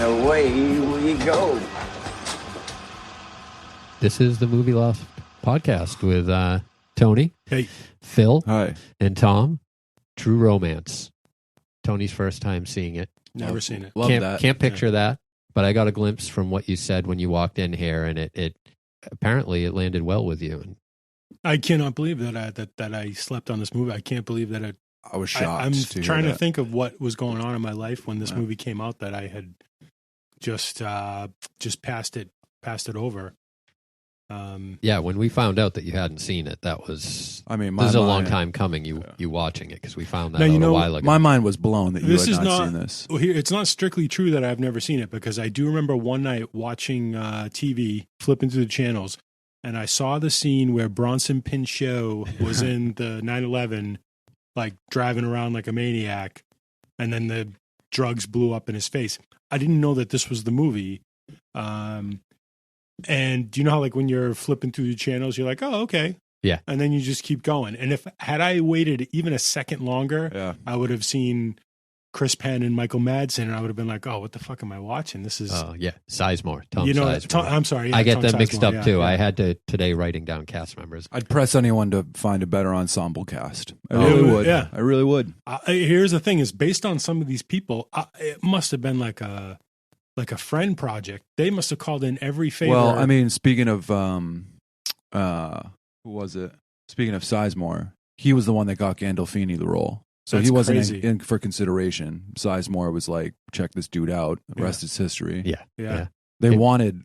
And away we go. This is the Movie Loft podcast with Tony, Hey, Phil, Hi. and Tom. True Romance. Tony's first time seeing it. never seen it. Love that. Can't picture that, but I got a glimpse from what you said when you walked in here, and it apparently it landed well with you. And I cannot believe that I slept on this movie. I can't believe that I was shocked. I'm to trying hear to think of what was going on in my life when this movie came out that I had just passed it over. yeah, when we found out that you hadn't seen it, that was I mean, this is a long time coming. You watching it because we found that Now, out you know, a while ago. My mind was blown that you This had is not seen this. Well, here, it's not strictly true that I've never seen it, because I do remember one night watching TV, flipping through the channels, and I saw the scene where Bronson Pinchot was in the 911, like driving around like a maniac, and then the drugs blew up in his face. I didn't know that this was the movie. And do you know how, like, when you're flipping through the channels, you're like, oh, okay. Yeah. And then you just keep going. And had I waited even a second longer, Yeah. I would have seen Chris Penn and Michael Madsen, and I would have been like, oh, what the fuck am I watching? This is, Oh yeah, Sizemore. Tom you know, Sizemore. I'm sorry. Yeah, I get Tom them mixed Sizemore, up yeah, too. yeah. I had to today writing down cast members. I'd press anyone to find a better ensemble cast. I Oh, really would. yeah. I really would. Here's the thing: is based on some of these people, it must have been like a friend project. They must have called in every favor. Well, I mean, speaking of who was it? Speaking of Sizemore, he was the one that got Gandolfini the role. So That's he wasn't crazy. in for consideration. Sizemore was like, check this dude out. The rest is history. Yeah. They wanted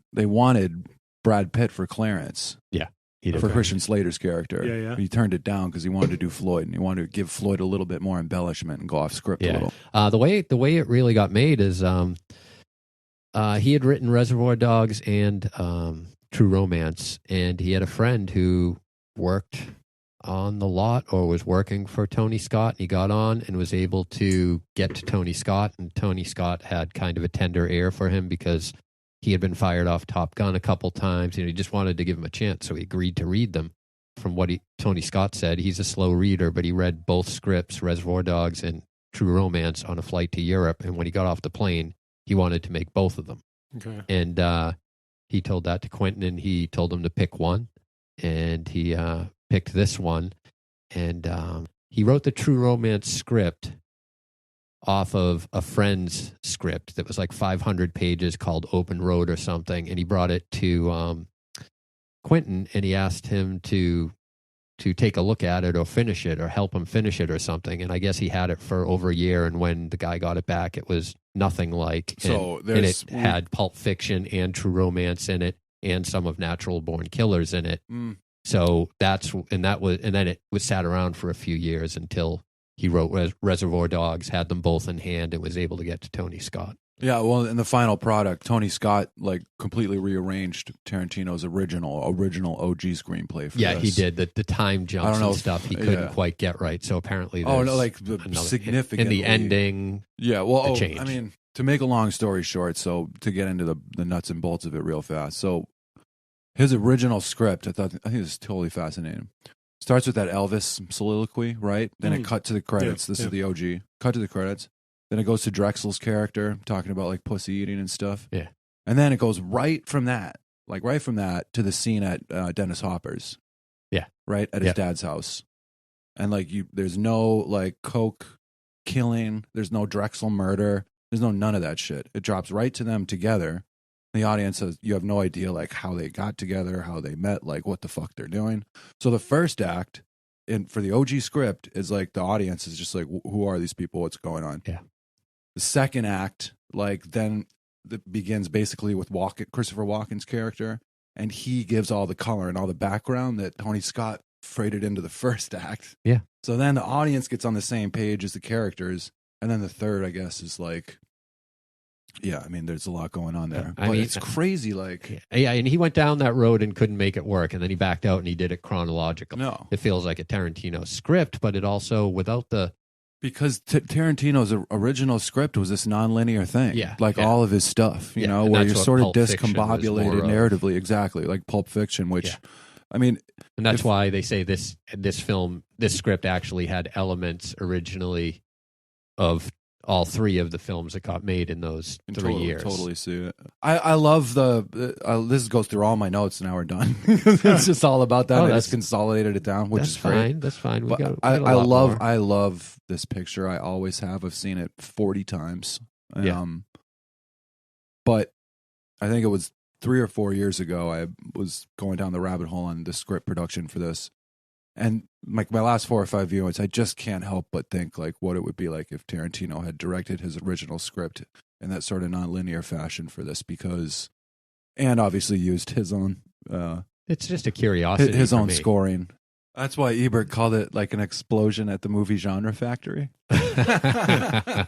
Brad Pitt for Clarence. He did. For Christian Slater's character. Yeah, yeah. He turned it down because he wanted to do Floyd, and he wanted to give Floyd a little bit more embellishment and go off script a Yeah. little. The way it really got made is he had written Reservoir Dogs and True Romance, and he had a friend who worked on the lot or was working for Tony Scott, and he got on and was able to get to Tony Scott, and Tony Scott had kind of a tender ear for him because he had been fired off Top Gun a couple times, and he just wanted to give him a chance, so he agreed to read them. From what Tony Scott said, he's a slow reader, but he read both scripts, Reservoir Dogs and True Romance, on a flight to Europe, and when he got off the plane, he wanted to make both of them. okay. And he told that to Quentin, and he told him to pick one, and he picked this one. And he wrote the True Romance script off of a friend's script that was like 500 pages called Open Road or something, and he brought it to Quentin, and he asked him to take a look at it or finish it or help him finish it or something. And I guess he had it for over a year, and when the guy got it back, it was nothing like. So and it had Pulp Fiction and True Romance in it, and some of Natural Born Killers in it. Mm. So then it was sat around for a few years until he wrote Reservoir Dogs, had them both in hand, and was able to get to Tony Scott. Yeah, well, in the final product, Tony Scott like completely rearranged Tarantino's original OG screenplay for Yeah, this. he did the time jumps I don't know and if- stuff. He couldn't yeah. quite get right. So apparently, Oh, no, there's like another- significantly. in the ending. Yeah, well, the change. I mean, to make a long story short, so to get into the nuts and bolts of it real fast. So his original script, I think it was totally fascinating. Starts with that Elvis soliloquy, right? Then it cut to the credits. Yeah, This is the OG. Cut to the credits. Then it goes to Drexel's character talking about like pussy eating and stuff. Yeah. And then it goes right from that to the scene at Dennis Hopper's. Yeah. Right at his dad's house. And like there's no like coke killing. There's no Drexel murder. There's no none of that shit. It drops right to them together. The audience says you have no idea like how they got together, how they met, like what the fuck they're doing. So the first act for the OG script is like the audience is just like, who are these people? What's going on? Yeah. The second act, like then that begins basically with Christopher Walken's character, and he gives all the color and all the background that Tony Scott freighted into the first act. Yeah. So then the audience gets on the same page as the characters, and then the third, I guess, is like, yeah, I mean, there's a lot going on there. I But mean, it's crazy, like, Yeah, and he went down that road and couldn't make it work, and then he backed out and he did it chronological. no. It feels like a Tarantino script, but it also without the Because Tarantino's original script was this nonlinear thing. Yeah, Like yeah. all of his stuff, you Yeah, know, and where that's you're what sort of Pulp Fiction was discombobulated more of. narratively. Exactly. Like Pulp Fiction, which, Yeah. I mean, And that's If- why they say this script actually had elements originally of all three of the films that got made in those 3 years. Totally see it. I love this goes through all my notes. Now we're done. It's just all about that. I just consolidated it down, which is great. That's fine. I love this picture. I always have. I've seen it 40 times. But I think it was 3 or 4 years ago. I was going down the rabbit hole on the script production for this. And my last 4 or 5 viewings, I just can't help but think like what it would be like if Tarantino had directed his original script in that sort of nonlinear fashion for this, and obviously used his own. It's just a curiosity. His own scoring. That's why Ebert called it like an explosion at the movie genre factory. I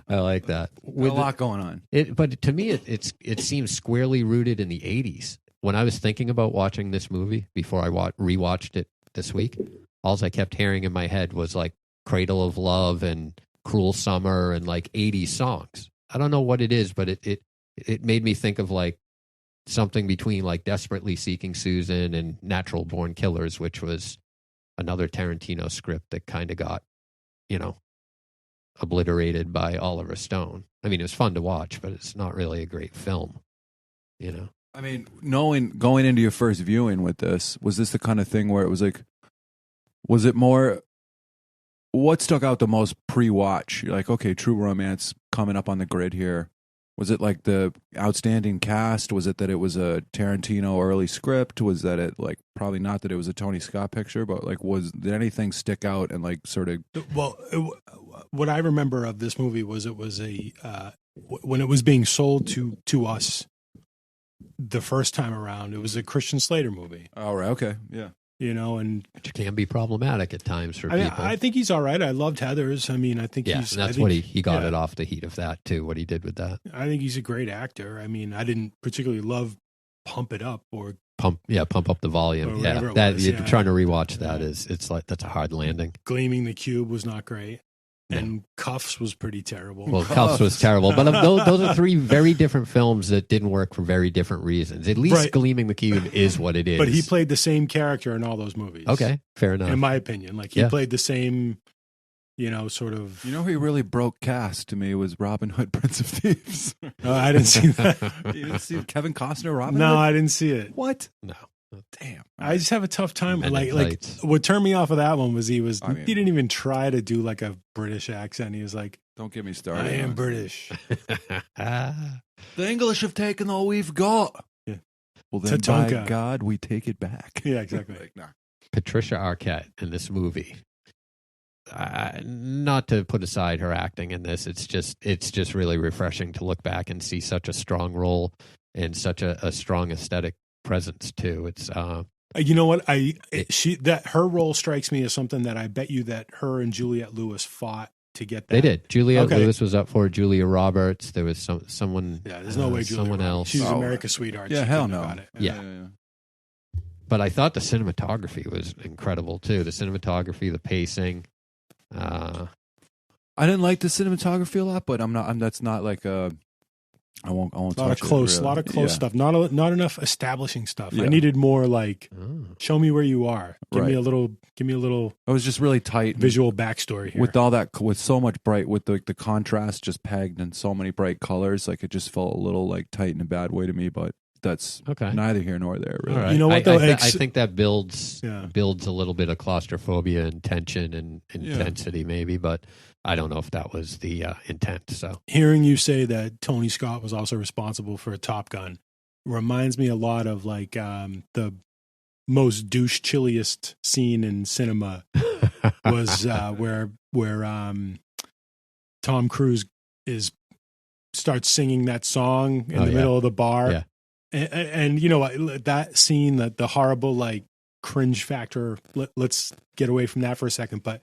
like that. With a lot going on. But to me, it seems squarely rooted in the 80s. When I was thinking about watching this movie before I rewatched it this week, all I kept hearing in my head was like Cradle of Love and Cruel Summer and like 80s songs. I don't know what it is, but it made me think of like something between like Desperately Seeking Susan and Natural Born Killers, which was another Tarantino script that kind of got, obliterated by Oliver Stone. I mean, it was fun to watch, but it's not really a great film, I mean, going into your first viewing with this, was this the kind of thing where it was like, was it more, what stuck out the most pre-watch? You're like, okay, True Romance coming up on the grid here. Was it like the outstanding cast? Was it that it was a Tarantino early script? Was that it like, probably not that it was a Tony Scott picture, but like, did anything stick out and like sort of? Well, what I remember of this movie was it was when it was being sold to us the first time around, it was a Christian Slater movie. Oh, right. Okay. Yeah. And which can be problematic at times for people. I think he's all right. I loved Heathers. I mean, I think he's... that's what he got it off the heat of that, too, what he did with that. I think he's a great actor. I mean, I didn't particularly love Pump It Up or... Pump Up the Volume. Yeah, you're trying to rewatch that. It's like, that's a hard landing. Gleaming the Cube was not great. And Cuffs was pretty terrible. Well, Cuffs was terrible. But those are three very different films that didn't work for very different reasons. At least Gleaming the Cube is what it is. But he played the same character in all those movies. Okay, fair enough. In my opinion. Like, he played the same, sort of... who he really broke cast to me was Robin Hood, Prince of Thieves. Oh, I didn't see that. You didn't see Kevin Costner, Robin Hood? No, I didn't see it. What? No. Damn. I just have a tough time. Like what turned me off of that one was he didn't even try to do like a British accent. He was like, "Don't get me started. I am British." The English have taken all we've got. Yeah. Well, then Tatanka. by God, we take it back. Yeah, exactly. Like, nah. Patricia Arquette in this movie. Not to put aside her acting in this, it's just really refreshing to look back and see such a strong role and such a strong aesthetic presence too. It's you know what, her role strikes me as something that I bet you that her and Juliette Lewis fought to get that. They did. Juliette Lewis was up for it, Julia Roberts. There was someone. Yeah, there's no way someone else. She's America's sweetheart. Yeah, hell no. About it. Yeah. But I thought the cinematography was incredible too. The cinematography, the pacing. I didn't like the cinematography a lot, but that's not like a. I won't touch it. A lot of close stuff. Not enough establishing stuff. Yeah. I needed more like show me where you are. Give me a little. It was just really tight visual backstory here. With all that, with so much bright, with the contrast just pegged in so many bright colors. Like it just felt a little like tight in a bad way to me. But that's neither here nor there. Really. Right. You know what? Though I think that builds a little bit of claustrophobia and tension and intensity, maybe, but. I don't know if that was the intent. So hearing you say that Tony Scott was also responsible for Top Gun reminds me a lot of like the most douche chilliest scene in cinema was where Tom Cruise starts singing that song in the middle of the bar. Yeah. And you know what, that scene, that the horrible like cringe factor, let's get away from that for a second, but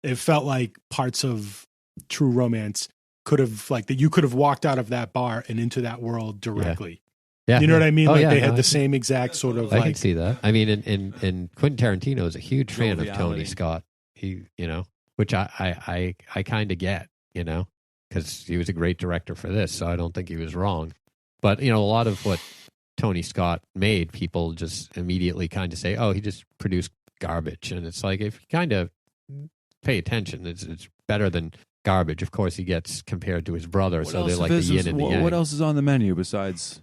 it felt like parts of True Romance could have like that you could have walked out of that bar and into that world directly. Yeah. You know what I mean? Oh, like they had the same exact sort of I can see that. I mean, and Quentin Tarantino is a huge fan of Tony Scott. He, which I kind of get, because he was a great director for this, so I don't think he was wrong. But, a lot of what Tony Scott made, people just immediately kind of say, oh, he just produced garbage. And it's like, if you kind of pay attention, it's better than garbage. Of course, he gets compared to his brother, so they're like the yin and the yang. What else is on the menu besides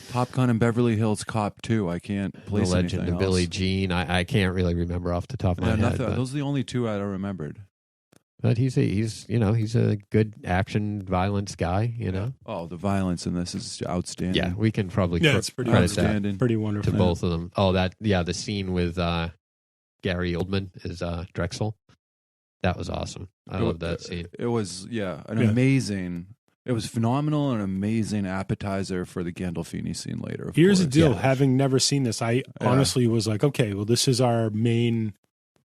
Top Gun and Beverly Hills Cop 2? I can't place The Legend anything of Billie else. Jean. I can't really remember off the top of my head. Those are the only two I remembered. But he's a good action violence guy. You know. Oh, the violence in this is outstanding. Yeah, we can probably it's pretty credit that outstanding. Pretty to wonderful. both of them. Oh, the scene with Gary Oldman is Drexel. That was awesome. I love that scene. It was amazing. It was phenomenal and an amazing appetizer for the Gandolfini scene later. Here's the course. deal. Having never seen this, I honestly was like, okay, well, this is our main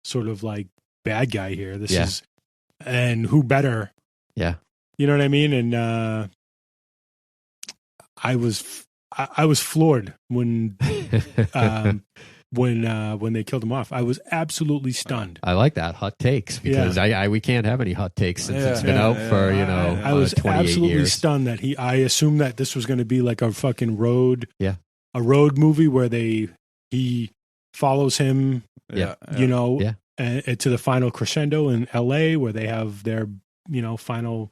sort of like bad guy here. This is, and who better? Yeah. You know what I mean? And I was floored when when they killed him off. I was absolutely stunned. I like that hot takes because we can't have any hot takes since it's been out for I was 28 absolutely years. stunned that I assumed that this was going to be like a fucking road movie where he follows him to the final crescendo in LA where they have their final,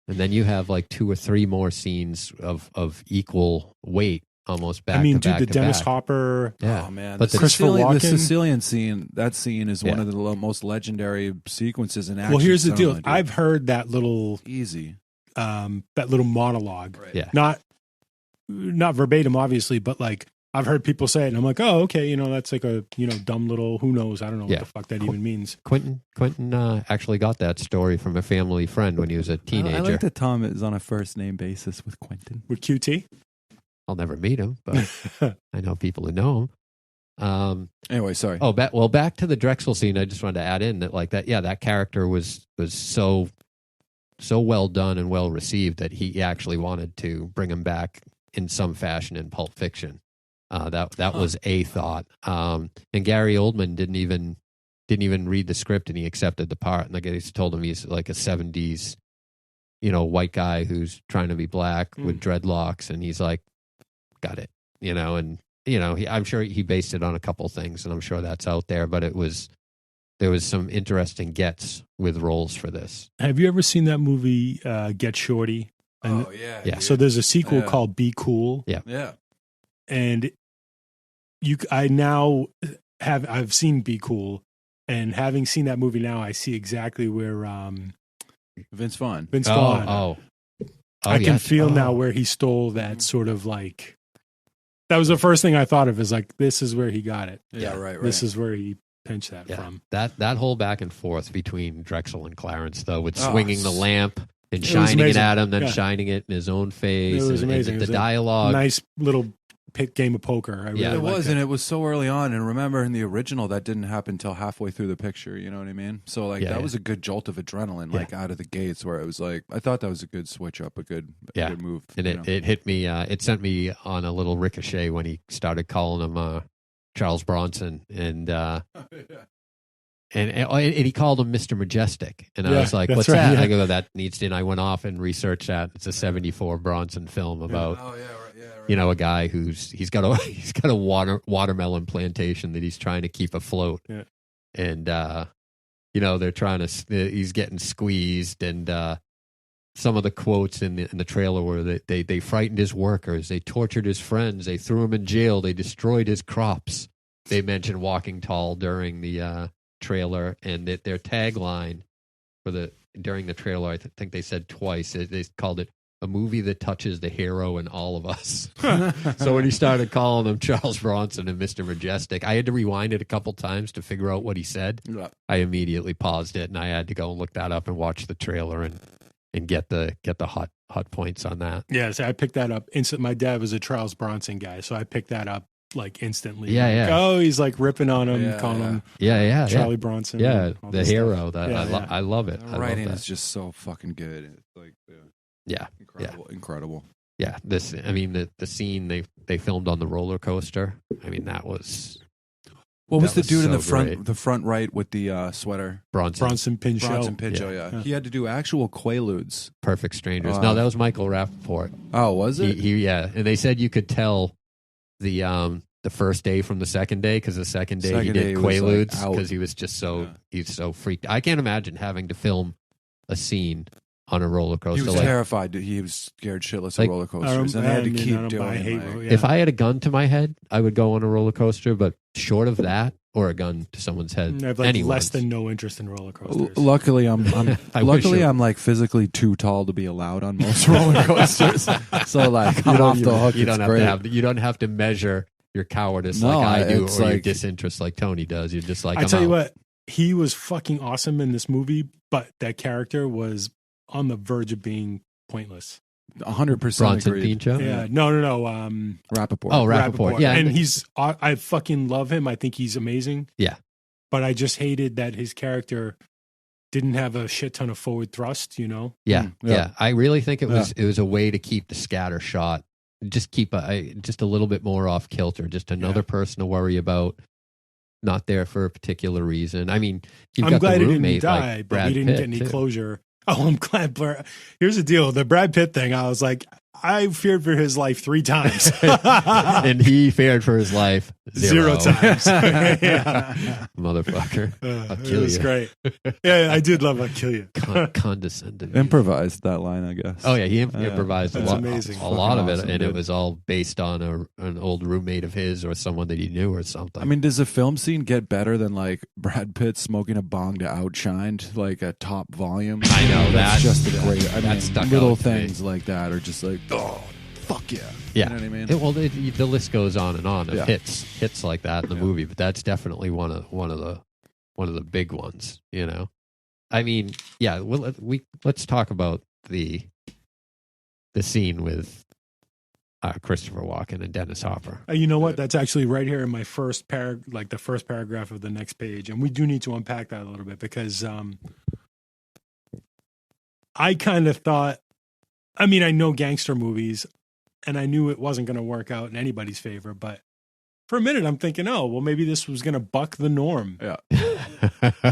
and then you have like 2 or 3 more scenes of equal weight. Almost back. I mean, to back the to Dennis back. Hopper. Yeah, oh man, but the Christopher Sicilian, Walken. the Sicilian scene. That scene is one of the most legendary sequences in action. Well, here's the deal. cinema, dude. I've heard that little monologue. Right. Yeah. Not verbatim, obviously, but like I've heard people say it, and I'm like, oh, okay, that's like a dumb little who knows. I don't know what the fuck that even means. Quentin actually got that story from a family friend when he was a teenager. I like that Tom is on a first name basis with Quentin. With QT. I'll never meet him, but I know people who know him. Anyway, sorry. Oh, back to the Drexel scene. I just wanted to add in that, like that. Yeah, that character was so well done and well received that he actually wanted to bring him back in some fashion in Pulp Fiction. That was a thought. And Gary Oldman didn't even read the script and he accepted the part. And the guy told him he's like a 70s, white guy who's trying to be black with dreadlocks, and he's like, got it, I'm sure he based it on a couple things, and I'm sure that's out there, but there was some interesting gets with roles for this. Have you ever seen that movie, Get Shorty? And, yeah. So there's a sequel called Be Cool. Yeah. And I've seen Be Cool, and having seen that movie now, I see exactly where Vince Vaughn. I can feel now where he stole that sort of like. That was the first thing I thought of, is like, this is where he got it. Yeah, right. This is where he pinched that from. That whole back and forth between Drexel and Clarence, though, with swinging the lamp and It was shining it amazing. at him, then Yeah. shining it in his own face. It was and amazing. The It was a dialogue. Nice little game of poker. I really Yeah, It liked was, and it was so early on. And remember, in the original, that didn't happen until halfway through the picture. You know what I mean? So, like, that was a good jolt of adrenaline, like out of the gates, where it was like, I thought that was a good switch up, a good move. And it hit me. It sent me on a little ricochet when he started calling him Charles Bronson, and he called him Mr. Majestic, and I was like, "What's right, that?" yeah. I go, "That needs to." And I went off and researched that. It's a '74 Bronson film about a guy he's got a watermelon plantation that he's trying to keep afloat, and they're trying to. He's getting squeezed, and some of the quotes in the trailer were that they frightened his workers, they tortured his friends, they threw him in jail, they destroyed his crops. They mentioned Walking Tall during the trailer, and that their tagline during the trailer, I think they said twice, they called it a movie that touches the hero in all of us. So when he started calling them Charles Bronson and Mr. Majestic, I had to rewind it a couple times to figure out what he said. Yeah. I immediately paused it, and I had to go and look that up and watch the trailer and get the hot points on that. Yeah, so I picked that up instant. My dad was a Charles Bronson guy, so I picked that up like instantly. Yeah, Like, yeah. oh, he's like ripping on him, calling him Charlie Charlie Bronson. Yeah, and all the this hero. stuff. I love it. The I writing love is that. just so fucking good. It's like incredible. Yeah, the scene they filmed on the roller coaster. I mean, that was What was that the dude in so the front, great. the front right with the sweater? Bronson Pinchot. Bronson Pinchot, yeah. He had to do actual Quaaludes. Perfect Strangers. No, that was Michael Rappaport. Oh, was it? And they said you could tell the first day from the second day, because the second day he did he was, like, Quaaludes out. because he was just he's so freaked. I can't imagine having to film a scene on a roller He coaster. was Like, terrified. He was scared shitless Like, of roller coasters, and they had to keep doing it. if I had a gun to my head, I would go on a roller coaster. But short of that, or a gun to someone's head, I have like anyone's. less than no interest in roller coasters. Luckily, I'm wish I'm like physically too tall to be allowed on most roller coasters. So like I'm off the hook. You don't It's have great. to have. You don't have to measure your cowardice No, like I do, it's or your like- disinterest like Tony does. You're just like, I I'm tell you out. what, he was fucking awesome in this movie, but that character was on the verge of being pointless. 100% Bronson agreed. Pinchot. Yeah, no. Rappaport. Oh, Rappaport. Yeah, and I fucking love him. I think he's amazing. Yeah. But I just hated that his character didn't have a shit ton of forward thrust, you know? Yeah, Yeah. yeah. I really think it was a way to keep the scatter shot, just keep just a little bit more off kilter, just another person to worry about, not there for a particular reason. I mean, you've I'm got glad the he didn't roommate, die, like but Brad we didn't Pitt, get any too. closure. Oh, I'm glad. Here's the deal. The Brad Pitt thing, I was like, I feared for his life 3 times. And he feared for his life 0 times. Yeah. Motherfucker. I'll It kill was you. great. Yeah, I did love I'll kill you. Condescending. Improvised that line, I guess. Oh yeah, he improvised That's a lot, amazing. a lot of it, Fucking awesome, and it dude. was all based on an old roommate of his or someone that he knew or something. I mean, does the film scene get better than like Brad Pitt smoking a bong to Outshined, like at top volume? I know, that's that's- just a great. I that mean, stuck little out to me. things like that are just like, oh, fuck yeah. Yeah. You know what I mean? The list goes on and on of Yeah. hits like that in the movie, but that's definitely one of the big ones. You know, I mean, yeah. Well, let's talk about the scene with Christopher Walken and Dennis Hopper. You know what? That's actually right here in my first the first paragraph of the next page, and we do need to unpack that a little bit because I kind of thought. I mean, I know gangster movies, and I knew it wasn't going to work out in anybody's favor, but for a minute, I'm thinking, oh, well, maybe this was going to buck the norm. Yeah.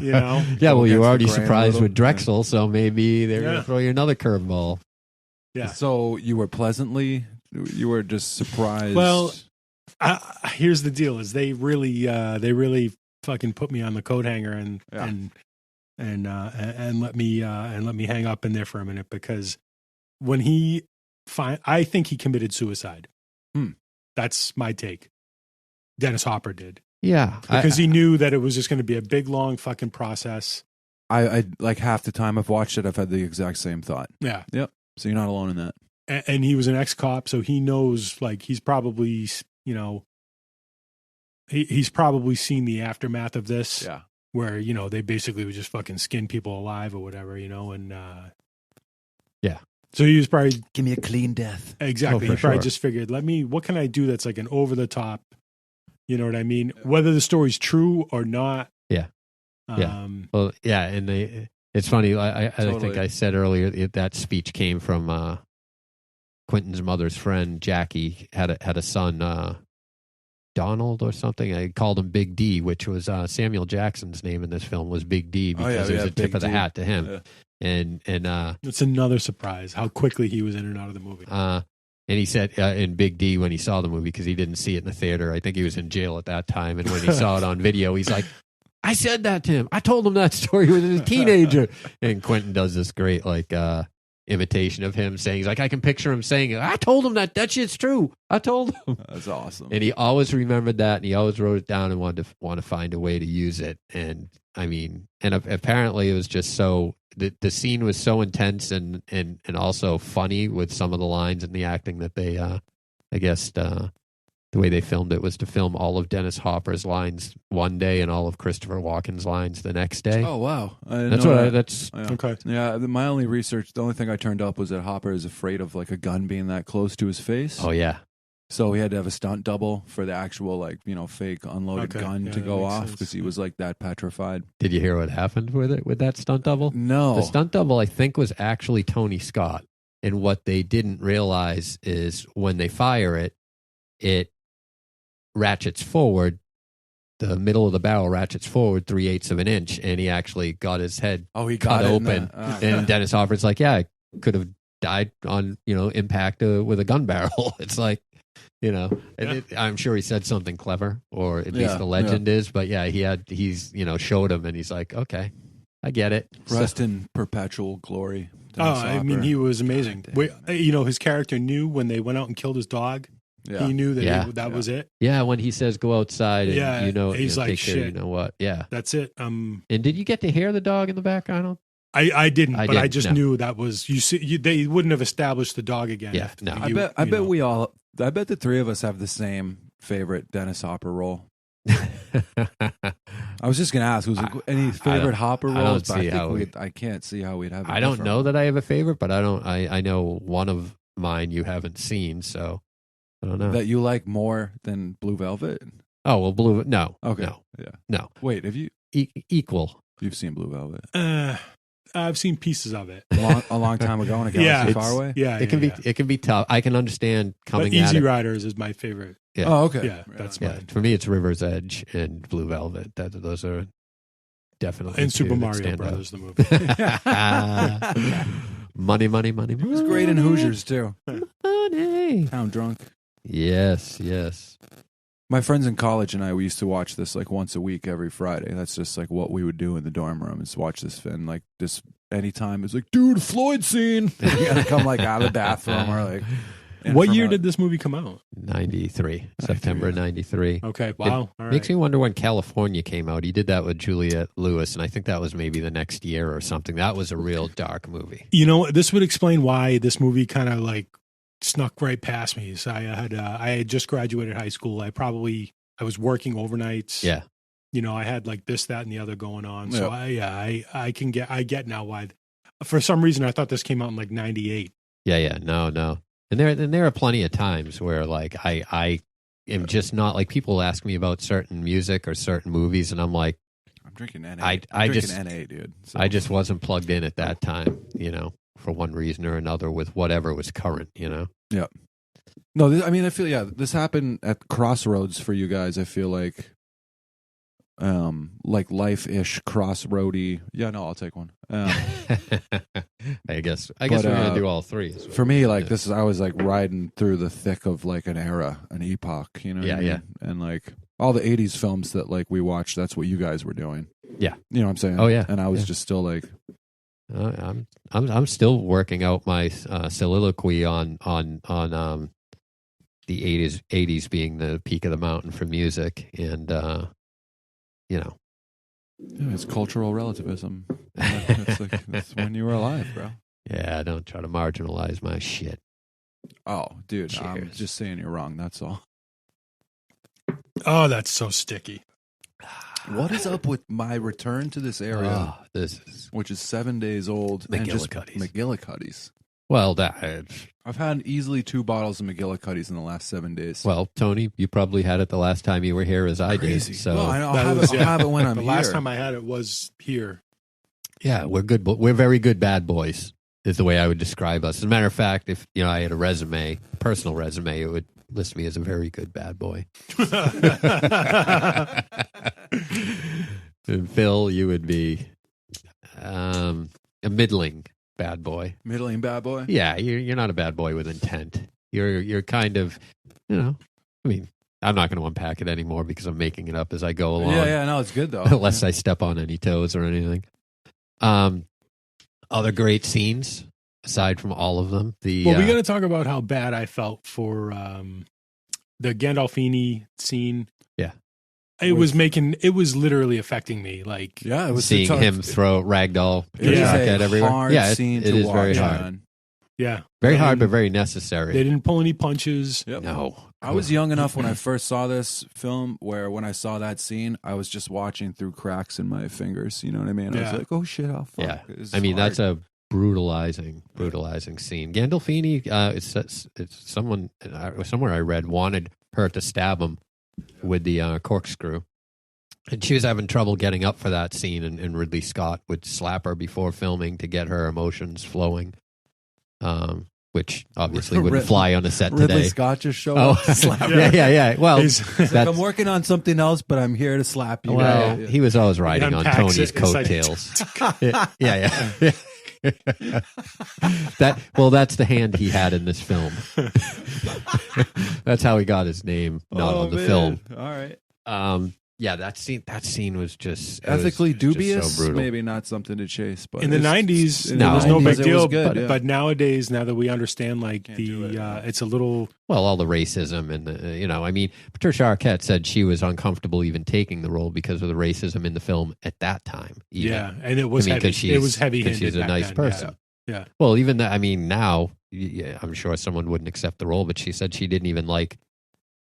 You know? Yeah, well, you were against the already grain a surprised little. with Drexel, so maybe they're going Yeah. to throw you another curveball. Yeah. So you were just surprised. Well, here's the deal: is they really fucking put me on the coat hanger and let me hang up in there for a minute because when I think he committed suicide. That's my take. Dennis Hopper did. Yeah, Because he knew that it was just going to be a big, long fucking process. I like half the time I've watched it, I've had the exact same thought. Yeah. So you're not alone in that. And he was an ex-cop, so he knows, like, he's probably, you know, he's probably seen the aftermath of this. Yeah. Where, you know, they basically would just fucking skin people alive or whatever, you know, and Yeah. So he was probably Give me a clean death. exactly. Oh, He for probably sure. just figured, what can I do that's like an over the top, you know what I mean? Whether the story's true or not. Yeah. Yeah. Well, yeah, and it's funny. I think Totally. I said earlier that speech came from Quentin's mother's friend Jackie had a son, Donald or something. I called him Big D, which was Samuel Jackson's name in this film was Big D because it was a tip Big of the D. hat to him. Yeah. And It's another surprise how quickly he was in and out of the movie. and he said in Big D when he saw the movie because he didn't see it in the theater. I think he was in jail at that time, and when he saw it on video, he's like, "I said that to him. I told him that story when he was a teenager." And Quentin does this great imitation of him saying, he's like, I can picture him saying, "I told him that shit's true. I told him." That's awesome. And he always remembered that, and he always wrote it down and wanted to find a way to use it. And I mean, and apparently it was just so the scene was so intense and also funny with some of the lines and the acting that they I guess the way they filmed it was to film all of Dennis Hopper's lines one day and all of Christopher Walken's lines the next day. Oh wow, That's what that's Yeah. Okay. Yeah, my only research, the only thing I turned up was that Hopper is afraid of like a gun being that close to his face. oh yeah. So he had to have a stunt double for the actual fake unloaded Okay. gun Yeah, to that go makes off sense. because he was like that petrified. Did you hear what happened with that stunt double? No. The stunt double, I think, was actually Tony Scott. And what they didn't realize is when they fire it, it ratchets forward. The middle of the barrel ratchets forward 3/8 of an inch, and he actually got his head Oh, he cut got it in open. the- And Dennis Hopper's like, "Yeah, I could have died on impact with a gun barrel." It's like, and I'm sure he said something clever, or at least Yeah, the legend is. But yeah, he's showed him, and he's like, "Okay." I get it. Rest in perpetual glory. Oh, I mean, he was amazing. His character knew when they went out and killed his dog. Yeah. He knew that Yeah. that was it. Yeah, when he says go outside and he's like, take care, shit. you know what? Yeah. That's it. And did you get to hear the dog in the back, Arnold? I didn't, but I just no. knew that was they wouldn't have established the dog again. Yeah, no. I bet the three of us have the same favorite Dennis Hopper role. I was just gonna ask, was there any favorite Hopper roles? I can't see how we'd have. I don't know that I have a favorite, but I know one of mine you haven't seen, so I don't know that you like more than Blue Velvet. Oh well, Blue. No. Okay. No. Yeah. No. Wait, have you equal? You've seen Blue Velvet? I've seen pieces of it a long time ago in a galaxy far away. Yeah, it can be tough. I can understand coming. But Easy at it. Riders is my favorite. Yeah. Oh, okay. Yeah, that's mine. For me, it's River's Edge and Blue Velvet. Those are definitely And Super that Mario stand Brothers, out. the movie. Money. It was great in Hoosiers too. Money. Town Drunk. Yes. My friends in college and we used to watch this like once a week every Friday. That's just like what we would do in the dorm room is watch this film. Like this anytime it's like, dude, Floyd scene. You gotta come like out of the bathroom or like. What year did this movie come out? 93. September 93. Okay, wow. All right. Makes me wonder when California came out. He did that with Juliette Lewis, and I think that was maybe the next year or something. That was a real dark movie. You know, this would explain why this movie kind of like snuck right past me. So I had just graduated high school. I was working overnights. Yeah. You know, I had like this, that, and the other going on. So I get now why. For some reason, I thought this came out in like 98. Yeah. No. And there are plenty of times where like I am just not like people ask me about certain music or certain movies, and I'm like, I'm drinking NA. I'm drinking NA, dude. So. I just wasn't plugged in at that time, you know, for one reason or another with whatever was current, you know. Yeah. No, I feel this happened at crossroads for you guys. I feel like life-ish crossroady. Yeah, no, I'll take one. I guess we're gonna do all three. For me, like this is I was like riding through the thick of like an era, an epoch, you know. Yeah, what I mean? And like all the '80s films that like we watched, that's what you guys were doing. Yeah, you know what I'm saying. Oh yeah, and I was just still like, I'm still working out my soliloquy on the '80s being the peak of the mountain for music, and you know. Yeah, it's cultural relativism. That's when you were alive, bro. Yeah, don't try to marginalize my shit. Oh, dude, Cheers. I'm just saying you're wrong. That's all. Oh, that's so sticky. What is up with my return to this area? Which is 7 days old. McGillicuddy's. Well, I've had easily 2 bottles of McGillicuddy's in the last 7 days. Well, Tony, you probably had it the last time you were here, as I Crazy. did. So well, I'll have it when I'm the here. last time I had it was here. Yeah, we're good. We're very good bad boys, is the way I would describe us. As a matter of fact, if I had a personal resume, it would list me as a very good bad boy. And Phil, you would be a middling bad boy. Middling bad boy? Yeah, you're not a bad boy with intent. You're kind of, I mean, I'm not going to unpack it anymore because I'm making it up as I go along. Yeah, no, it's good though. Unless I step on any toes or anything. Other great scenes aside from all of them. We got to talk about how bad I felt for the Gandolfini scene. Yeah. It was literally affecting me. Like, yeah, it was seeing him throw ragdoll at everywhere. Hard scene it to is watch, very hard. Man. Yeah, very hard, but very necessary. They didn't pull any punches. Yep. No, I was young enough when I first saw this film where when I saw that scene, I was just watching through cracks in my fingers. You know what I mean? I was like, oh shit, oh fuck. Yeah, I mean hard. that's a brutalizing scene. Gandolfini, it's someone somewhere I read wanted her to stab him with the corkscrew. And she was having trouble getting up for that scene, and Ridley Scott would slap her before filming to get her emotions flowing, which obviously wouldn't fly on the set today. Ridley Scott just showed up to slap her. Yeah. Well, like, I'm working on something else, but I'm here to slap you. Well, he was always riding on Tony's coattails. Yeah. That's the hand he had in this film. That's how he got his name, not on the film. All right. Yeah, that scene was just Ethically it was just dubious, so brutal. maybe not something to chase. But In the it's- 90s, in there the was no 90s, big it deal. was good, but yeah. but nowadays, now that we understand, like Can't do it, yeah. it's a little. Well, all the racism and the, I mean, Patricia Arquette said she was uncomfortable even taking the role because of the racism in the film at that time. Even. Yeah, and it was I mean, heavy. 'cause It was heavy. because she's a nice person. Yeah. Well, even that, I mean, now, yeah, I'm sure someone wouldn't accept the role, but she said she didn't even like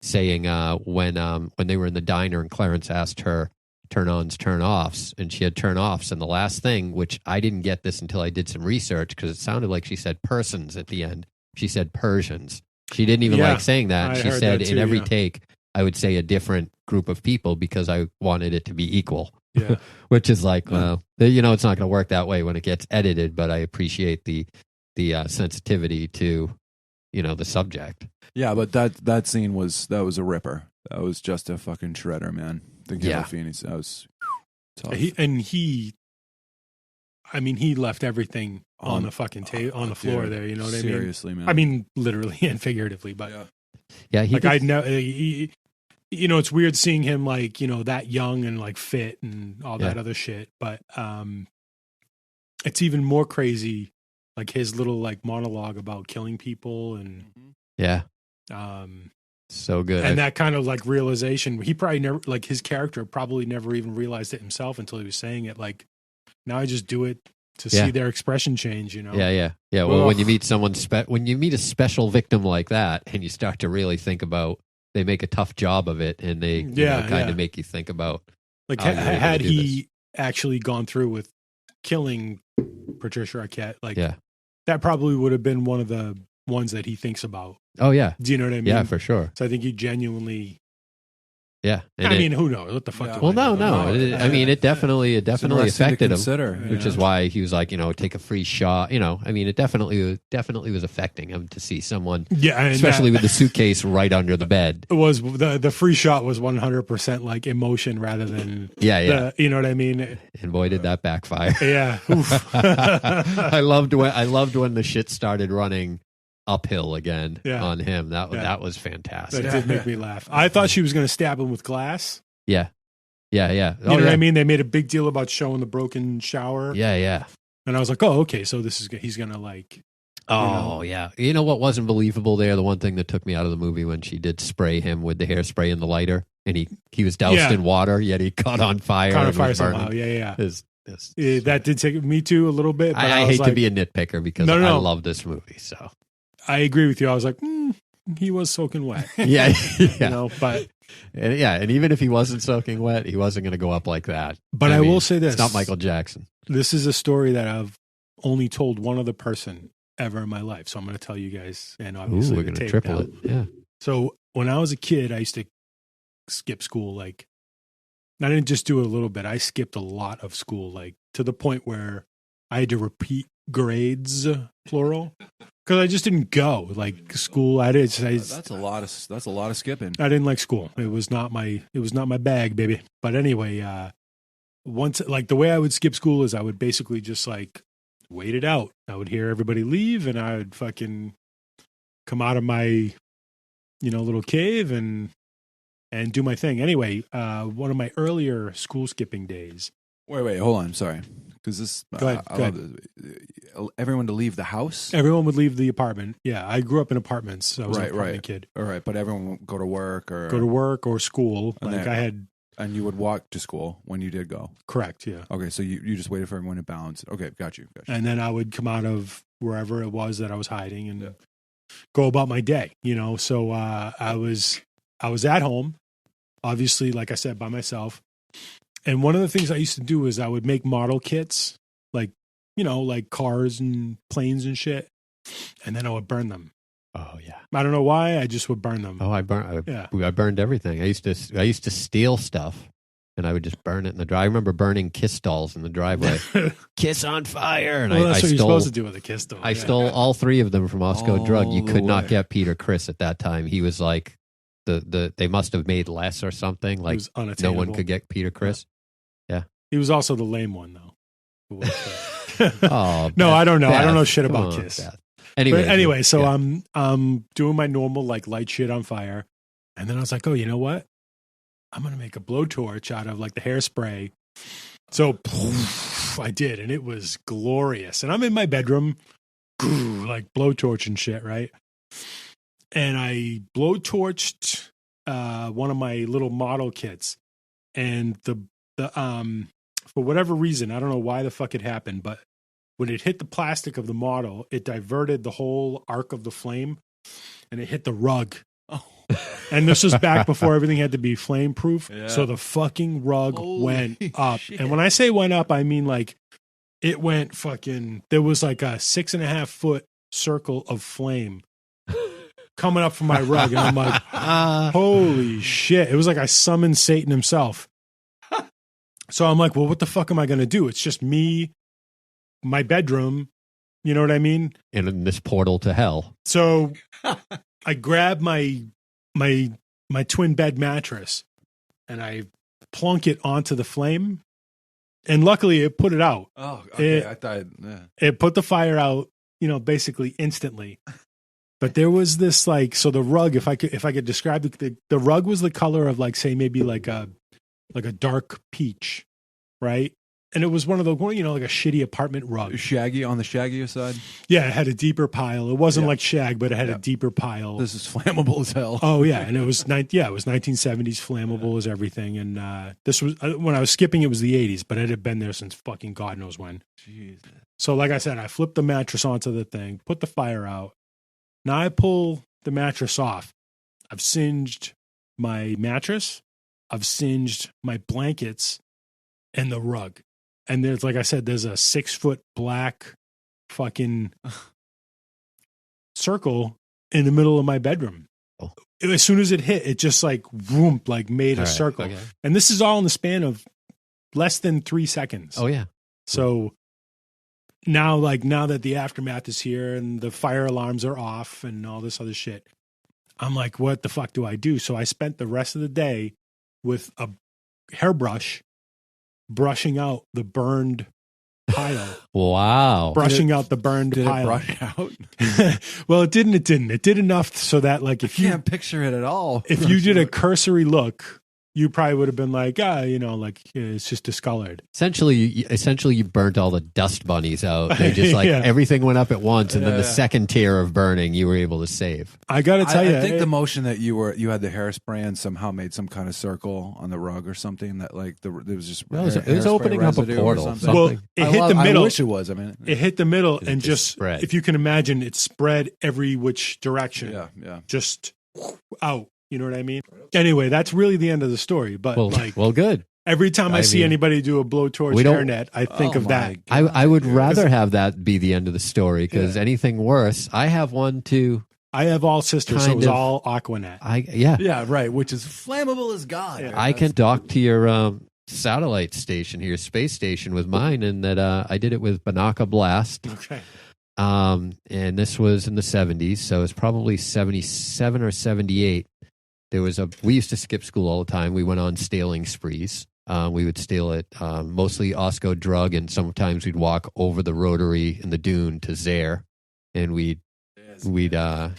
saying when they were in the diner and Clarence asked her turn-ons, turn-offs, and she had turn-offs, and the last thing, which I didn't get this until I did some research because it sounded like she said persons at the end. She said Persians. She didn't even Yeah, like saying that. I She heard said that in too, every yeah. take, I would say a different group of people because I wanted it to be equal. Yeah. Which is like, well, it's not going to work that way when it gets edited, but I appreciate the sensitivity to, the subject. Yeah, but that scene was a ripper. That was just a fucking shredder, man. The Yeah. Gandolfini, that was tough. He left everything on the fucking on the floor dude, there. You know what I mean? seriously, man. I mean, literally and figuratively, but Yeah, he like did- I know, it's weird seeing him like that young and like fit and all that Yeah. other shit. But it's even more crazy, like his little like monologue about killing people and yeah, um so good. and that kind of like realization. He probably never, like his character probably never even realized it himself until he was saying it. Like now I just do it to Yeah. see their expression change. Yeah. Well, when Ugh. you meet when you meet a special victim like that, and you start to really think about, they make a tough job of it, and they kind Yeah. of make you think about. Like how you're able to had do he actually gone through with killing Patricia Arquette, like Yeah. that probably would have been one of the ones that he thinks about. Oh yeah, Do you know what I mean? yeah, for sure. So I think he genuinely. Yeah, and I mean, who knows? What the fuck? Yeah. do well, I know? no. I mean, it definitely interesting to affected him. consider, Which is why he was like, take a free shot. I mean, it definitely was affecting him to see someone, Yeah, and especially that- with the suitcase right under the bed. it was the free shot was 100% like emotion rather than Yeah. you know what I mean? And boy, did that backfire. Yeah. Oof. I loved when the shit started running uphill again Yeah. on him. That was That fantastic. did make me laugh. I thought she was going to stab him with glass. Yeah. You know what I mean? They made a big deal about showing the broken shower. Yeah. And I was like, oh, okay. So he's going to like. Oh, yeah. You know what wasn't believable there? The one thing that took me out of the movie when she did spray him with the hairspray and the lighter, and he was doused Yeah. in water, yet he caught on fire. Caught on and fire was burning. somehow. Yeah. It's- That did take me too a little bit. But I was hate like, to be a nitpicker because No. I love this movie. So I agree with you. I was like, he was soaking wet. yeah, But and even if he wasn't soaking wet, he wasn't going to go up like that. But I will say this. It's not Michael Jackson. this is a story that I've only told one other person ever in my life. So I'm going to tell you guys. And Ooh, obviously we're the going to tape triple now. it. Yeah. So when I was a kid, I used to skip school. Like, I didn't just do it a little bit. I skipped a lot of school, like to the point where I had to repeat grades, plural, because I just didn't go. Like school, That's a lot of skipping. I didn't like school. It was not my bag, baby. But anyway, once like the way I would skip school is I would basically just like wait it out. I would hear everybody leave, and I would fucking come out of my little cave and do my thing. Anyway, one of my earlier school skipping days. Wait, hold on. Sorry, because this. Go ahead, I go love this. Everyone to leave the house. Everyone would leave the apartment. Yeah, I grew up in apartments. So I was an Right. apartment kid. All right, but everyone would go to work or Go to work or school. And Like then- I had and you would walk to school when you did go. correct. Yeah. Okay, so you just waited for everyone to bounce. Okay, got you. And then I would come out of wherever it was that I was hiding and go about my day, So I was at home, obviously, like I said, by myself. And one of the things I used to do is I would make model kits, like like cars and planes and shit, and then I would burn them. Oh yeah. I don't know why. I just would burn them. Oh, I burned everything. I used to steal stuff, and I would just burn it in the driveway. I remember burning Kiss dolls in the driveway. Kiss on fire, and Well, I that's what you're stole. supposed to do with a kiss doll. I Yeah. stole all three of them from Osco Drug. You All could the not way. get Peter Criss at that time. He was like they must have made less or something. It Like was no unattainable. one could get Peter Criss. He was also the lame one, though. Who was, Oh no, Beth, I don't know. I don't know Beth, shit come about on, Kiss. Beth. Anyway, so yeah. I'm doing my normal like light shit on fire, and then I was like, oh, you know what? I'm going to make a blowtorch out of like the hairspray. So poof, I did, and it was glorious. And I'm in my bedroom, like blowtorch and shit, right? And I blowtorched one of my little model kits, and the for whatever reason, I don't know why the fuck it happened, but when it hit the plastic of the model, it diverted the whole arc of the flame, and it hit the rug. Oh. And this was back before everything had to be flame proof. Yeah. So the fucking rug went up. Shit. And when I say went up, I mean like it went fucking, there was like a 6.5 foot circle of flame coming up from my rug. And I'm like, holy shit. It was like I summoned Satan himself. So I'm like, well, what the fuck am I going to do? It's just me, my bedroom. You know what I mean? And in this portal to hell. So I grabbed my twin bed mattress and I plunk it onto the flame, and luckily it put it out. Oh, okay. I thought it put the fire out, you know, basically instantly. But there was this like, so the rug, if I could describe the rug was the color of like, say maybe like a dark peach, right? And it was one of the, you know, like a shitty apartment rug. Shaggy on the shaggier side? Yeah, it had a deeper pile. It wasn't like shag, but it had a deeper pile. This is flammable as hell. Oh, yeah. And it was, it was 1970s, flammable as everything. And this was, when I was skipping, it was the 80s, but it had been there since fucking God knows when. Jesus. So like I said, I flipped the mattress onto the thing, put the fire out. Now I pull the mattress off. I've singed my mattress. I've singed my blankets and the rug. And there's, like I said, there's a 6 foot black fucking circle in the middle of my bedroom. Oh. As soon as it hit, it just like whoom, like made a circle. Okay. And this is all in the span of less than 3 seconds. Oh yeah. So now that the aftermath is here and the fire alarms are off and all this other shit, I'm like, what the fuck do I do? So I spent the rest of the day with a hairbrush brushing out the burned pile. Wow. Brushing out the burned pile. Did it brush out? Well, it didn't. It didn't. It did enough so that like if you can't picture it at all. If you did a cursory look, you probably would have been like, you know, like it's just discolored. Essentially, you burnt all the dust bunnies out. They just like everything went up at once, and then the second tier of burning you were able to save. I got to tell you, I think the motion that you had the hairspray and somehow made some kind of circle on the rug or something that like it was just it was opening up a portal. Well, it hit the middle. I wish it was. I mean, it hit the middle and just spread. If you can imagine, it spread every which direction. Yeah. Just out. You know what I mean? Anyway, that's really the end of the story. But good. Every time I see anybody do a blowtorch hairnet, I think of that. I would rather have that be the end of the story because anything worse, I have one too. I have all sisters, so it was all Aquanet. Yeah, right, which is flammable as God. Yeah. I can dock to your satellite station, your space station with mine, and that I did it with Banaka Blast. Okay. And this was in the 70s, so it's probably 77 or 78. We used to skip school all the time. We went on stealing sprees. We would steal it, mostly Osco drug, and sometimes we'd walk over the rotary in the dune to Zaire, and we'd shoplift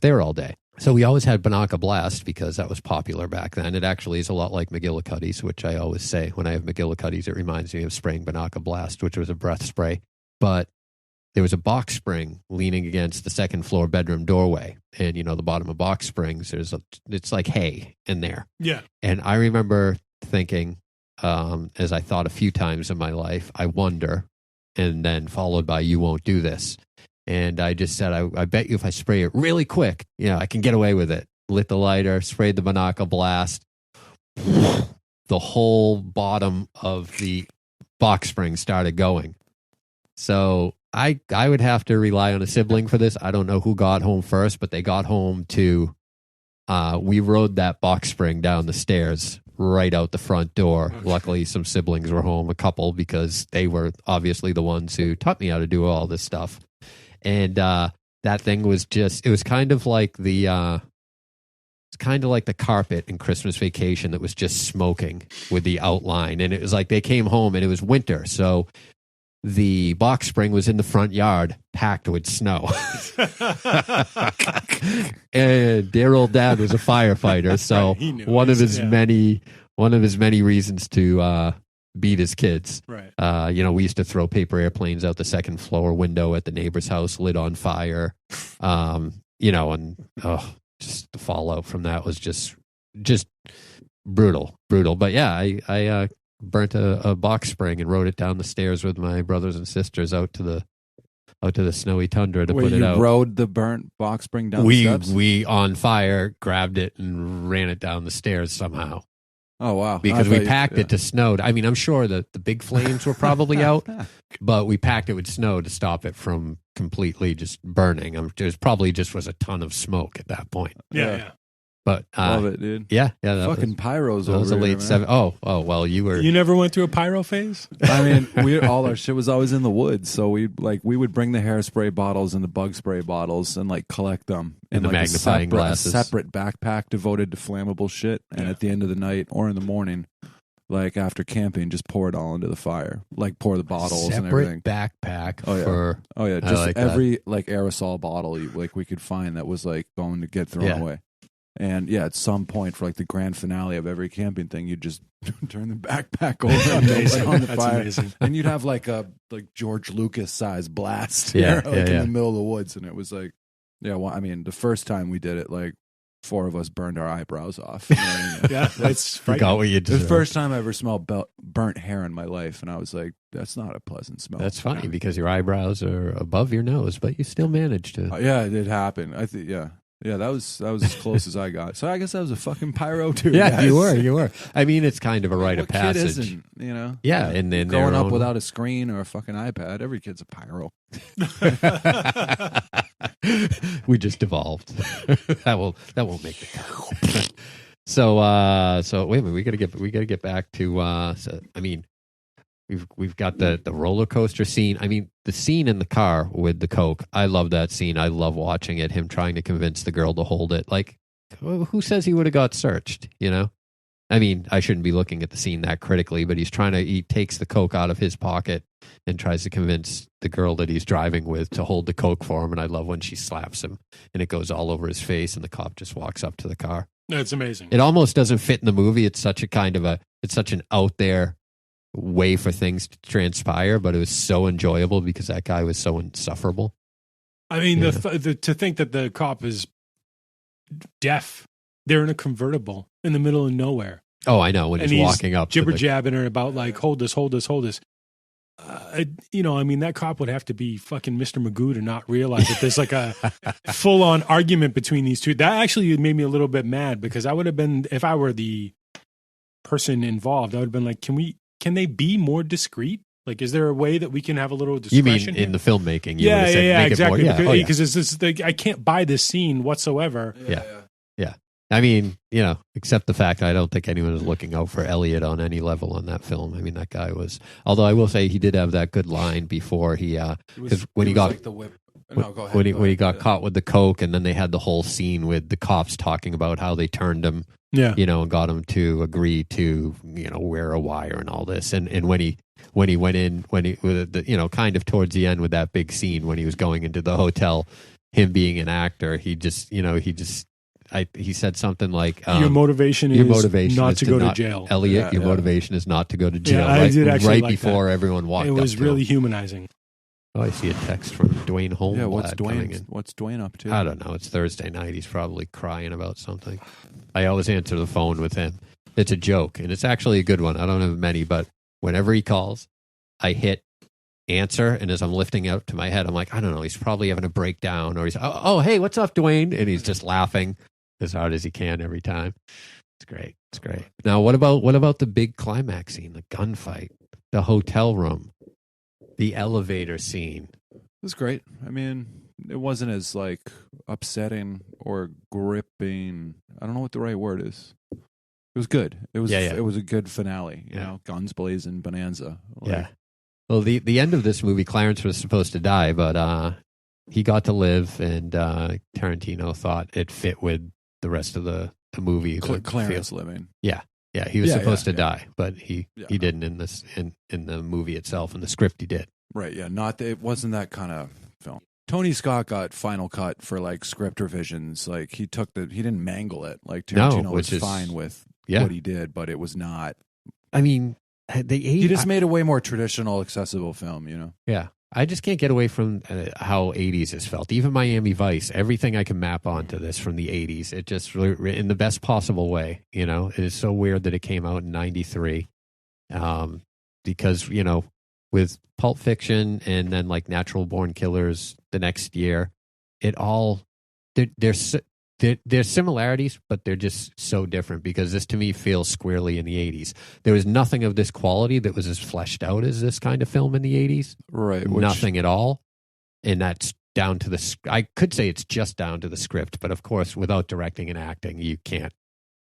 there all day. So we always had Banaka Blast because that was popular back then. It actually is a lot like McGillicuddy's, which I always say when I have McGillicuddy's, it reminds me of spraying Banaka Blast, which was a breath spray. But there was a box spring leaning against the second floor bedroom doorway. And, you know, the bottom of box springs, it's like hay in there. Yeah. And I remember thinking, as I thought a few times in my life, I wonder, and then followed by, you won't do this. And I just said, I bet you if I spray it really quick, you know, I can get away with it. Lit the lighter, sprayed the Banaka Blast. The whole bottom of the box spring started going. So I would have to rely on a sibling for this. I don't know who got home first, but they got home to, we rode that box spring down the stairs right out the front door. Okay. Luckily, some siblings were home, a couple, because they were obviously the ones who taught me how to do all this stuff. And that thing was it was kind of like the carpet in Christmas Vacation that was just smoking with the outline. And it was like they came home and it was winter. So the box spring was in the front yard, packed with snow. And dear old dad was a firefighter, so Right, he knew. one of his Yeah. many reasons to beat his kids. Right. We used to throw paper airplanes out the second floor window at the neighbor's house, lit on fire. And just the fallout from that was just brutal. But yeah, I burnt a box spring and rode it down the stairs with my brothers and sisters out to the snowy tundra to Where put it you out. rode the burnt box spring down the steps? We on fire grabbed it and ran it down the stairs somehow. Oh, wow. Because I we thought packed it to snow. I mean, I'm sure that the big flames were probably out, but we packed it with snow to stop it from completely just burning. There's probably just was a ton of smoke at that point. Yeah. But Love it, dude. yeah. That Fucking pyros that over was a here, late man. seven. Oh, well, you were. You never went through a pyro phase? I mean, all our shit was always in the woods, so we would bring the hairspray bottles and the bug spray bottles and like collect them in the like magnifying glasses. a separate backpack devoted to flammable shit. And at the end of the night or in the morning, like after camping, just pour it all into the fire, like pour the bottles and everything. Separate backpack Oh, yeah. for. Oh yeah, I just like that. every like aerosol bottle like we could find that was like going to get thrown Yeah. away. And yeah, at some point for like the grand finale of every camping thing, you'd just turn the backpack over and put it on the That's fire. amazing. And you'd have like a George Lucas size blast, Yeah, in yeah. the middle of the woods, and it was like, I mean, the first time we did it, like 4 of us burned our eyebrows off. You know what I mean? Yeah, that's You frightening. got what you It was the deserved. first time I ever smelled burnt hair in my life, and I was like, "That's not a pleasant smell." That's funny because your eyebrows are above your nose, but you still managed to. Yeah, it did happen. I think, yeah, that was as close as I got. So I guess I was a fucking pyro too. Yeah, guys. you were. I mean, it's kind of a rite of What kid passage. isn't, you know? Yeah, and then Growing their up own- without a screen or a fucking iPad, every kid's a pyro. We just evolved. that won't make the cut. So wait a minute, we gotta get back to I mean, we've got the roller coaster scene. I mean, the scene in the car with the Coke. I love that scene. I love watching it. Him trying to convince the girl to hold it. Like, who says he would have got searched? You know. I mean, I shouldn't be looking at the scene that critically, but he takes the Coke out of his pocket and tries to convince the girl that he's driving with to hold the Coke for him. And I love when she slaps him and it goes all over his face and the cop just walks up to the car. That's amazing. It almost doesn't fit in the movie. It's such an out there way for things to transpire, but it was so enjoyable because that guy was so insufferable. I mean, Yeah. to think that the cop is deaf. They're in a convertible in the middle of nowhere. Oh, I know when And he's he's walking up. to Jibber the- jabbing her about like, hold this. I mean, that cop would have to be fucking Mr. Magoo to not realize that there's like a full on argument between these two. That actually made me a little bit mad because I would have been, if I were the person involved, I would have been like, can they be more discreet? Like, is there a way that we can have a little You discretion? mean in the filmmaking? You yeah, would've said, make it exactly. more- because oh, yeah. because it's just like, I can't buy this scene whatsoever. Yeah. I mean, except the fact I don't think anyone was looking out for Elliot on any level on that film. I mean, that guy was. Although I will say he did have that good line before he, because when he got like the whip. No, go ahead. when he got caught with the Coke, and then they had the whole scene with the cops talking about how they turned him, Yeah. and got him to agree to, wear a wire and all this, and when he went in, with the, kind of towards the end with that big scene when he was going into the hotel, him being an actor, he said something like, Your motivation is not is to go to jail. Elliot, Yeah, your yeah. motivation is not to go to jail. I right, did actually right like before everyone walked It up was to really him. humanizing. Oh, I see a text from Dwayne Holmblad Yeah, what's coming Dwayne? in. What's Dwayne up to? I don't know. It's Thursday night. He's probably crying about something. I always answer the phone with him. It's a joke, and it's actually a good one. I don't have many, but whenever he calls, I hit answer, and as I'm lifting up to my head, I'm like, I don't know. He's probably having a breakdown, or he's, oh, hey, what's up, Dwayne? And he's just laughing as hard as he can every time. It's great. It's great. Now, what about the big climax scene, the gunfight, the hotel room, the elevator scene? It was great. I mean, it wasn't as like upsetting or gripping. I don't know what the right word is. It was good. It was. Yeah, yeah. It was a good finale. You Yeah. know, guns blazing, bonanza. Yeah. Well, the end of this movie, Clarence was supposed to die, but he got to live, and Tarantino thought it fit with the rest of the movie. Clarence living. Yeah, he was Yeah, supposed yeah, to yeah. die, but he Yeah. didn't in the movie itself. In the script, he did. Right, yeah. It wasn't that kind of film. Tony Scott got final cut for like script revisions. Like he didn't mangle it. Like Tarantino was fine with what he did, but it was not. I mean, he just made a way more traditional, accessible film, you know? Yeah. I just can't get away from how 80s has felt. Even Miami Vice, everything I can map onto this from the 80s, it just in the best possible way, you know? It is so weird that it came out in 93. Because, you know, with Pulp Fiction and then like Natural Born Killers the next year, it all there's similarities, but they're just so different because this to me feels squarely in the 80s. There was nothing of this quality that was as fleshed out as this kind of film in the 80s. Right. Nothing at all. And that's down to I could say it's just down to the script, but of course, without directing and acting, you can't.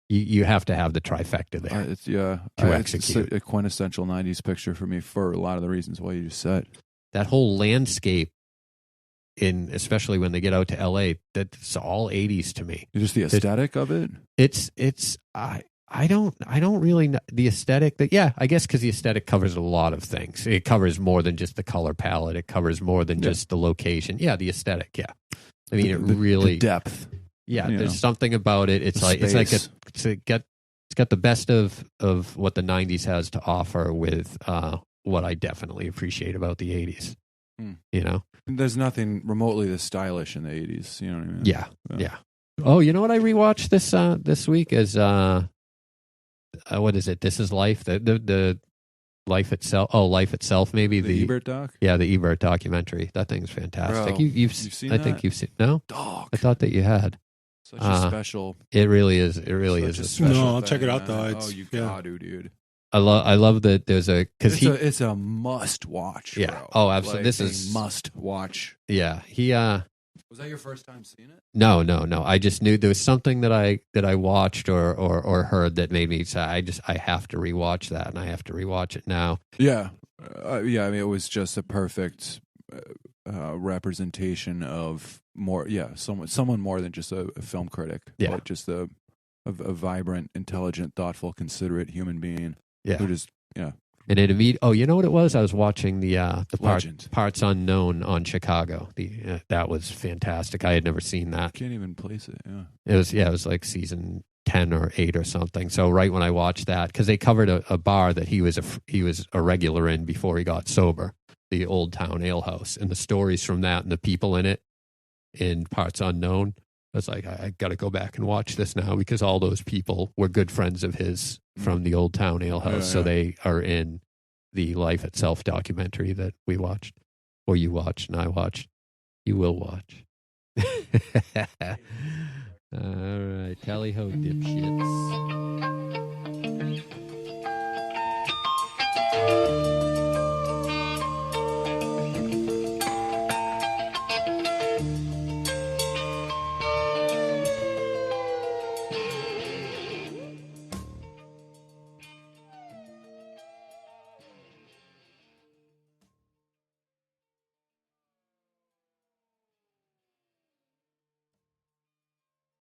You have to have the trifecta there to execute. It's a quintessential 90s picture for me for a lot of the reasons why you just said. That whole landscape, especially when they get out to LA, that's all 80s to me. Just the aesthetic of it? I don't really know the aesthetic I guess because the aesthetic covers a lot of things. It covers more than just the color palette. It covers more than just the location. Yeah, the aesthetic. Yeah. I mean, the depth. Yeah, there's something about it. It's got the best of what the 90s has to offer with what I definitely appreciate about the 80s. You know? There's nothing remotely this stylish in the 80s, you know what I mean? Yeah. Oh, you know what I rewatched this week is what is it? This Is Life, the Life Itself. Oh, Life Itself, maybe the Ebert doc. Yeah, the Ebert documentary. That thing's fantastic. Bro, you've seen I that? think you've seen. No, dog. I thought that you had. Such a special. It really is. It really is a special. No, I'll check it out though. Got to, dude. I love that there's it's a must watch. Yeah. Bro. Oh, absolutely. Like, this is must watch. Yeah. Was that your first time seeing it? No. I just knew there was something that I watched or heard that made me say I have to rewatch that, and I have to rewatch it now. Yeah. I mean, it was just a perfect representation of someone more than just a film critic, but just a vibrant, intelligent, thoughtful, considerate human being. Yeah. Who just And it you know what it was? I was watching the Parts Unknown on Chicago. That was fantastic. I had never seen that. Can't even place it. Yeah. It was like season 10 or 8 or something. So right when I watched that, because they covered a bar that he was a regular in before he got sober, the Old Town Ale House, and the stories from that and the people in it in Parts Unknown. I was like, I got to go back and watch this now because all those people were good friends of his from the Old Town Ale House. So they are in the Life Itself documentary that we watched, or you watched and I watched. You will watch. All right. Tally ho, dipshits.